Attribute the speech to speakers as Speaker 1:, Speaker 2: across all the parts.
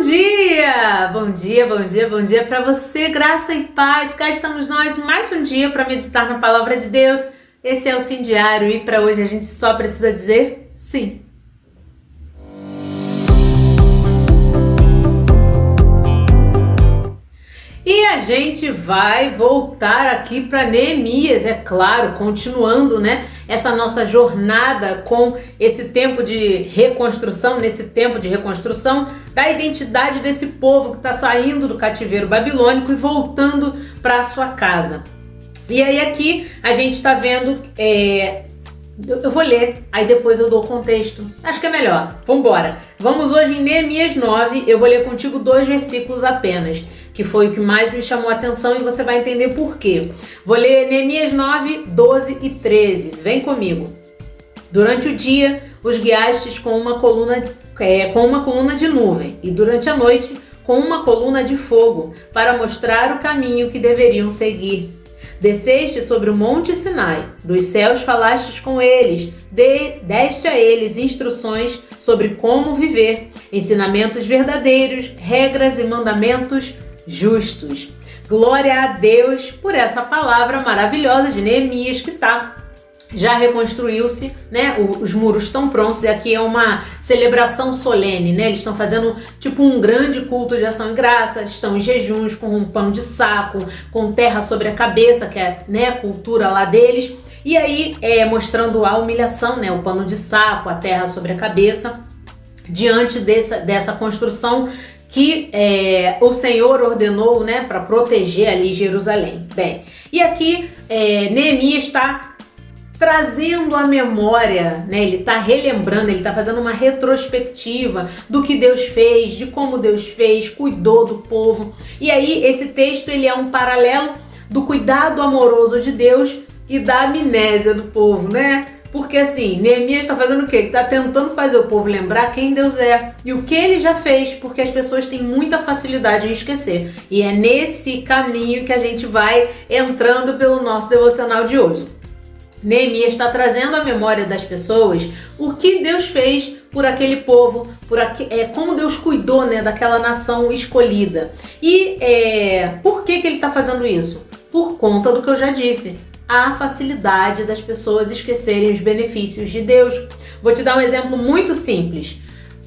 Speaker 1: Bom dia! Bom dia, bom dia, bom dia para você, graça e paz. Cá estamos nós mais um dia para meditar na palavra de Deus. Esse é o Sim Diário e para hoje a gente só precisa dizer sim. E a gente vai voltar aqui para Neemias, é claro, continuando, essa nossa jornada com esse tempo de reconstrução, nesse tempo de reconstrução da identidade desse povo que está saindo do cativeiro babilônico e voltando para a sua casa. E aí aqui a gente está vendo, eu vou ler, aí depois eu dou o contexto. Acho que é melhor. Vambora. Vamos hoje em Neemias 9, eu vou ler contigo 2 versículos apenas, que foi o que mais me chamou a atenção e você vai entender por quê. Vou ler Neemias 9, 12 e 13. Vem comigo. Durante o dia, os guiastes com uma coluna de nuvem, e durante a noite, com uma coluna de fogo, para mostrar o caminho que deveriam seguir. Desceste sobre o monte Sinai, dos céus falastes com eles, deste a eles instruções sobre como viver, ensinamentos verdadeiros, regras e mandamentos justos. Glória a Deus por essa palavra maravilhosa de Neemias que já reconstruiu-se, os muros estão prontos e aqui é uma celebração solene, eles estão fazendo tipo um grande culto de ação e graça, estão em jejuns com um pano de saco, com terra sobre a cabeça, que é a cultura lá deles, e aí mostrando a humilhação, o pano de saco, a terra sobre a cabeça, diante dessa construção que o Senhor ordenou, para proteger ali Jerusalém. Bem, e aqui Neemias está trazendo a memória, ele está relembrando, ele está fazendo uma retrospectiva do que Deus fez, de como Deus fez, cuidou do povo. E aí esse texto ele é um paralelo do cuidado amoroso de Deus e da amnésia do povo, Porque assim, Neemias está fazendo o quê? Ele está tentando fazer o povo lembrar quem Deus é e o que ele já fez, porque as pessoas têm muita facilidade em esquecer. E é nesse caminho que a gente vai entrando pelo nosso devocional de hoje. Neemias está trazendo à memória das pessoas o que Deus fez por aquele povo, como Deus cuidou daquela nação escolhida. E por que ele está fazendo isso? Por conta do que eu já disse, a facilidade das pessoas esquecerem os benefícios de Deus. Vou te dar um exemplo muito simples.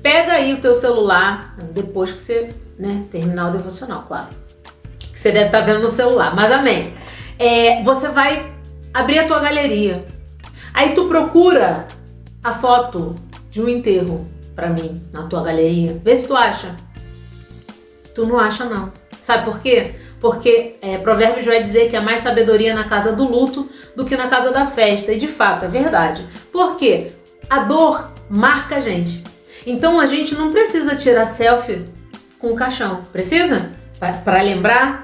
Speaker 1: Pega aí o teu celular, depois que você terminar o devocional, claro. Que você deve estar vendo no celular, mas amém. Você vai abrir a tua galeria. Aí tu procura a foto de um enterro pra mim na tua galeria. Vê se tu acha. Tu não acha não. Sabe por quê? Porque Provérbios vai dizer que há mais sabedoria na casa do luto do que na casa da festa. E de fato é verdade. Por quê? A dor marca a gente. Então a gente não precisa tirar selfie com o caixão. Precisa? Para lembrar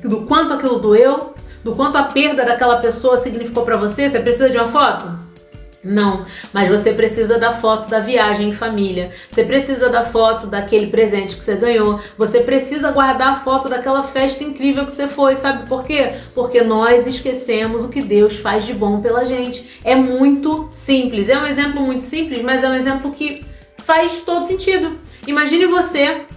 Speaker 1: do quanto aquilo doeu, do quanto a perda daquela pessoa significou para você. Você precisa de uma foto? Não, mas você precisa da foto da viagem em família, você precisa da foto daquele presente que você ganhou, você precisa guardar a foto daquela festa incrível que você foi, sabe por quê? Porque nós esquecemos o que Deus faz de bom pela gente. É muito simples, é um exemplo muito simples, mas é um exemplo que faz todo sentido. Imagine você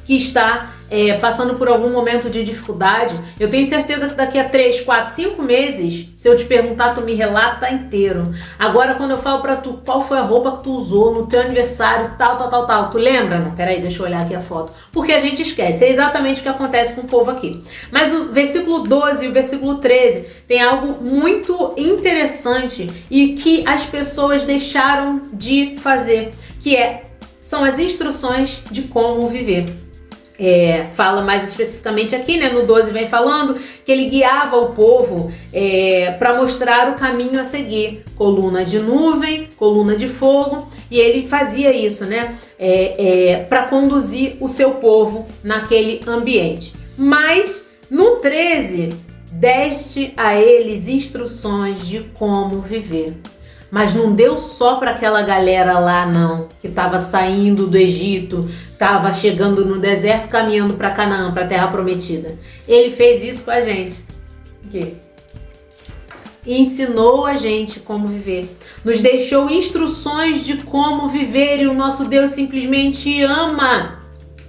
Speaker 1: que está passando por algum momento de dificuldade. Eu tenho certeza que daqui a 3, 4, 5 meses, se eu te perguntar, tu me relata inteiro. Agora, quando eu falo pra tu qual foi a roupa que tu usou no teu aniversário, tal, tu lembra? Não, peraí, deixa eu olhar aqui a foto. Porque a gente esquece, é exatamente o que acontece com o povo aqui. Mas o versículo 12 e o versículo 13 tem algo muito interessante e que as pessoas deixaram de fazer, que são as instruções de como viver. Fala mais especificamente aqui, no 12 vem falando que ele guiava o povo para mostrar o caminho a seguir, coluna de nuvem, coluna de fogo, e ele fazia isso, para conduzir o seu povo naquele ambiente. Mas no 13, deste a eles instruções de como viver. Mas não deu só para aquela galera lá não, que estava saindo do Egito, estava chegando no deserto, caminhando para Canaã, para a Terra Prometida. Ele fez isso com a gente. Aqui. E ensinou a gente como viver. Nos deixou instruções de como viver e o nosso Deus simplesmente ama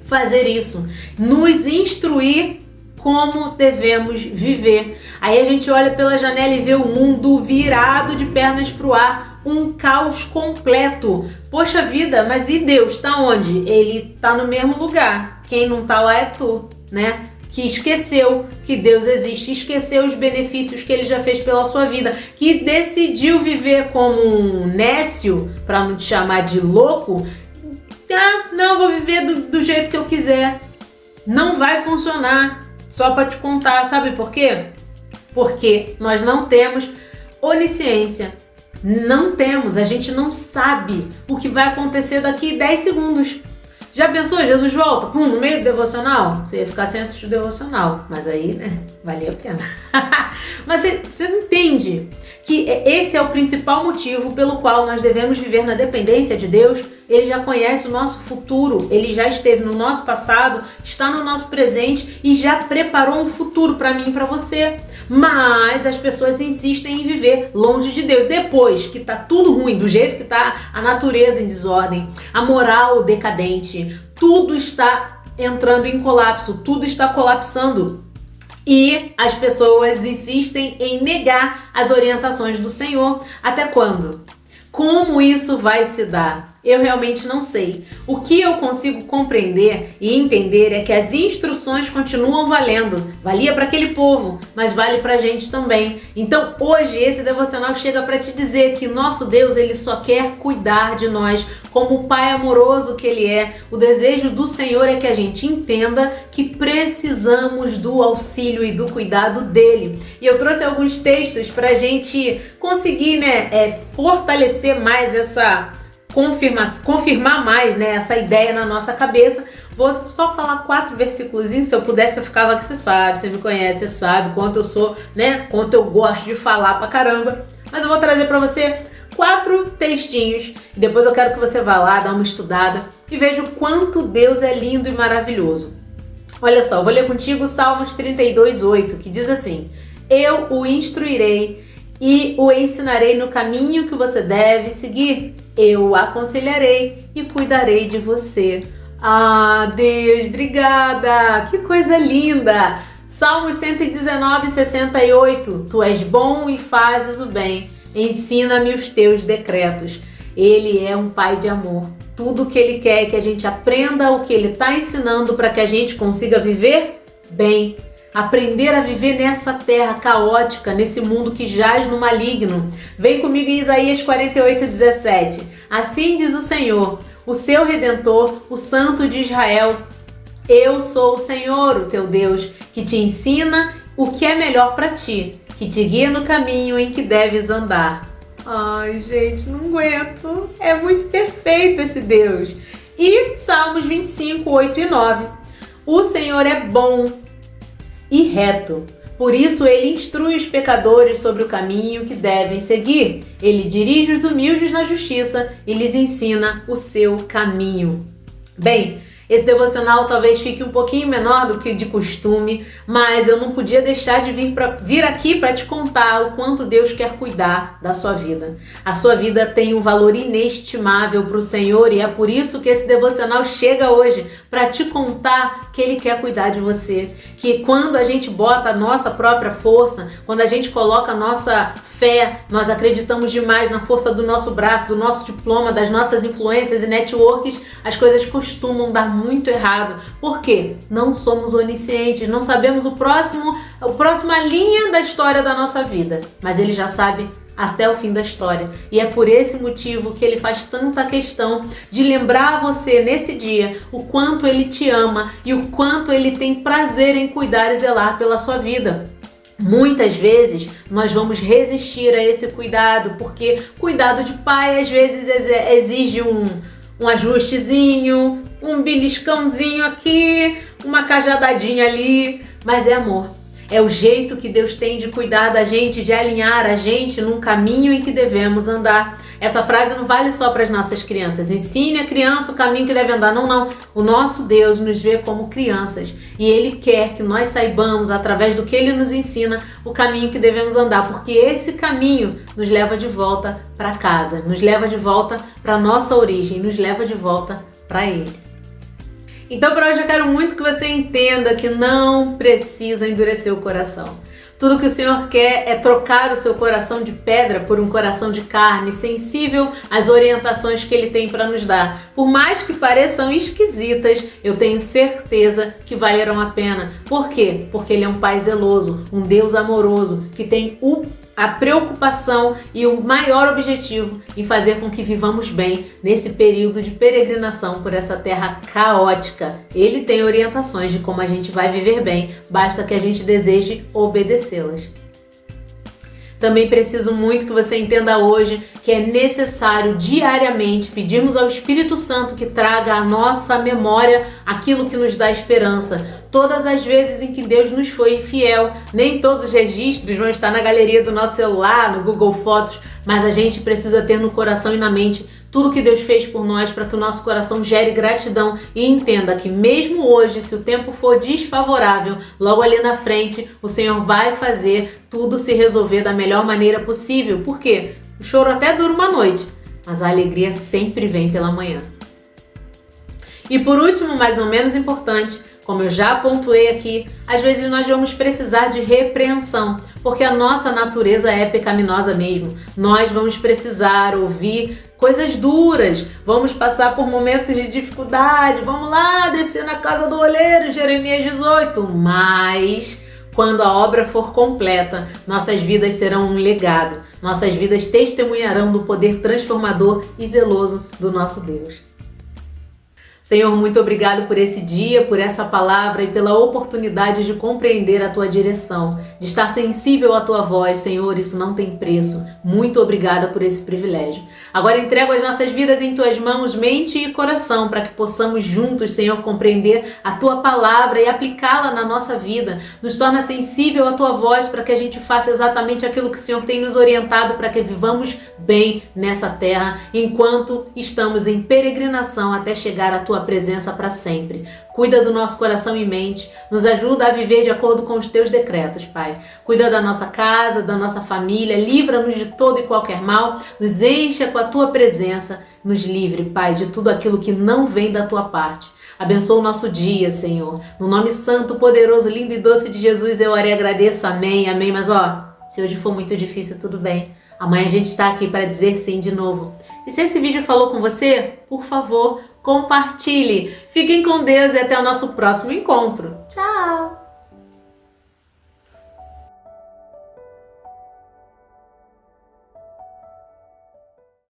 Speaker 1: fazer isso, nos instruir como devemos viver. Aí a gente olha pela janela e vê o mundo virado de pernas pro ar, um caos completo. Poxa vida, mas e Deus? Tá onde? Ele tá no mesmo lugar. Quem não tá lá é tu, né? Que esqueceu que Deus existe, esqueceu os benefícios que Ele já fez pela sua vida, que decidiu viver como um nécio, para não te chamar de louco. Não, vou viver do jeito que eu quiser. Não vai funcionar. Só para te contar, sabe por quê? Porque nós não temos onisciência. Não temos, a gente não sabe o que vai acontecer daqui 10 segundos. Já pensou, Jesus volta, no meio do devocional? Você ia ficar sem assistir o devocional, mas aí, né, valia a pena. Mas você entende que esse é o principal motivo pelo qual nós devemos viver na dependência de Deus? Ele já conhece o nosso futuro, ele já esteve no nosso passado, está no nosso presente e já preparou um futuro para mim e para você. Mas as pessoas insistem em viver longe de Deus. Depois que tá tudo ruim, do jeito que tá a natureza em desordem, a moral decadente, tudo está entrando em colapso, tudo está colapsando. E as pessoas insistem em negar as orientações do Senhor. Até quando? Como isso vai se dar? Eu realmente não sei. O que eu consigo compreender e entender é que as instruções continuam valendo. Valia para aquele povo, mas vale para a gente também. Então hoje esse devocional chega para te dizer que nosso Deus, ele só quer cuidar de nós como o Pai amoroso que ele é. O desejo do Senhor é que a gente entenda que precisamos do auxílio e do cuidado dele. E eu trouxe alguns textos para a gente conseguir, fortalecer mais essa confirmar mais, essa ideia na nossa cabeça. Vou só falar 4 versículos. Se eu pudesse, eu ficava aqui, você sabe, você me conhece, você sabe quanto eu sou, quanto eu gosto de falar pra caramba. Mas eu vou trazer pra você 4 textinhos e depois eu quero que você vá lá, dá uma estudada e veja o quanto Deus é lindo e maravilhoso. Olha só, eu vou ler contigo Salmos 32:8, que diz assim: eu o instruirei e o ensinarei no caminho que você deve seguir. Eu o aconselharei e cuidarei de você. Ah, Deus, obrigada! Que coisa linda! Salmos 119:68. Tu és bom e fazes o bem. Ensina-me os teus decretos. Ele é um pai de amor. Tudo que ele quer é que a gente aprenda o que ele está ensinando para que a gente consiga viver bem. Aprender a viver nessa terra caótica, nesse mundo que jaz no maligno. Vem comigo em Isaías 48:17. Assim diz o Senhor, o seu Redentor, o Santo de Israel. Eu sou o Senhor, o teu Deus, que te ensina o que é melhor para ti, que te guia no caminho em que deves andar. Ai, gente, não aguento. É muito perfeito esse Deus. E Salmos 25:8 e 9. O Senhor é bom e reto. Por isso ele instrui os pecadores sobre o caminho que devem seguir. Ele dirige os humildes na justiça e lhes ensina o seu caminho. Bem, esse devocional talvez fique um pouquinho menor do que de costume, mas eu não podia deixar de vir aqui para te contar o quanto Deus quer cuidar da sua vida. A sua vida tem um valor inestimável para o Senhor e é por isso que esse devocional chega hoje, para te contar que Ele quer cuidar de você. Que quando a gente bota a nossa própria força, quando a gente coloca a nossa fé, nós acreditamos demais na força do nosso braço, do nosso diploma, das nossas influências e networks, as coisas costumam dar muito errado. Por quê? Não somos oniscientes, não sabemos a próxima linha da história da nossa vida, mas Ele já sabe até o fim da história. E é por esse motivo que Ele faz tanta questão de lembrar você nesse dia o quanto Ele te ama e o quanto Ele tem prazer em cuidar e zelar pela sua vida. Muitas vezes nós vamos resistir a esse cuidado, porque cuidado de pai às vezes exige um ajustezinho, um beliscãozinho aqui, uma cajadadinha ali, mas é amor. É o jeito que Deus tem de cuidar da gente, de alinhar a gente num caminho em que devemos andar. Essa frase não vale só para as nossas crianças. Ensine a criança o caminho que deve andar. Não, não. O nosso Deus nos vê como crianças e Ele quer que nós saibamos, através do que Ele nos ensina, o caminho que devemos andar, porque esse caminho nos leva de volta para casa, nos leva de volta para a nossa origem, nos leva de volta para Ele. Então, para hoje eu quero muito que você entenda que não precisa endurecer o coração. Tudo que o Senhor quer é trocar o seu coração de pedra por um coração de carne, sensível às orientações que Ele tem para nos dar. Por mais que pareçam esquisitas, eu tenho certeza que valeram a pena. Por quê? Porque Ele é um Pai zeloso, um Deus amoroso, que tem a preocupação e o maior objetivo em fazer com que vivamos bem nesse período de peregrinação por essa terra caótica. Ele tem orientações de como a gente vai viver bem, basta que a gente deseje obedecê-las. Também preciso muito que você entenda hoje que é necessário diariamente pedirmos ao Espírito Santo que traga à nossa memória aquilo que nos dá esperança. Todas as vezes em que Deus nos foi fiel, nem todos os registros vão estar na galeria do nosso celular, no Google Fotos, mas a gente precisa ter no coração e na mente tudo que Deus fez por nós para que o nosso coração gere gratidão e entenda que mesmo hoje, se o tempo for desfavorável, logo ali na frente, o Senhor vai fazer tudo se resolver da melhor maneira possível. Por quê? O choro até dura uma noite, mas a alegria sempre vem pela manhã. E por último, mas não menos importante, como eu já pontuei aqui, às vezes nós vamos precisar de repreensão, porque a nossa natureza é pecaminosa mesmo. Nós vamos precisar ouvir coisas duras, vamos passar por momentos de dificuldade, vamos lá descer na casa do oleiro, Jeremias 18, mas quando a obra for completa, nossas vidas serão um legado, nossas vidas testemunharão do poder transformador e zeloso do nosso Deus. Senhor, muito obrigado por esse dia, por essa palavra e pela oportunidade de compreender a Tua direção, de estar sensível à Tua voz. Senhor, isso não tem preço. Muito obrigada por esse privilégio. Agora entrego as nossas vidas em Tuas mãos, mente e coração, para que possamos juntos, Senhor, compreender a Tua palavra e aplicá-la na nossa vida. Nos torna sensível à Tua voz para que a gente faça exatamente aquilo que o Senhor tem nos orientado para que vivamos bem nessa terra, enquanto estamos em peregrinação até chegar à Tua presença para sempre. Cuida do nosso coração e mente, nos ajuda a viver de acordo com os Teus decretos, Pai. Cuida da nossa casa, da nossa família, livra-nos de todo e qualquer mal, nos encha com a Tua presença, nos livre, Pai, de tudo aquilo que não vem da Tua parte. Abençoa o nosso dia, Senhor. No nome santo, poderoso, lindo e doce de Jesus, eu orei e agradeço. Amém, amém. Mas se hoje for muito difícil, tudo bem. Amanhã a gente está aqui para dizer sim de novo. E se esse vídeo falou com você, por favor, compartilhe. Fiquem com Deus e até o nosso próximo encontro. Tchau!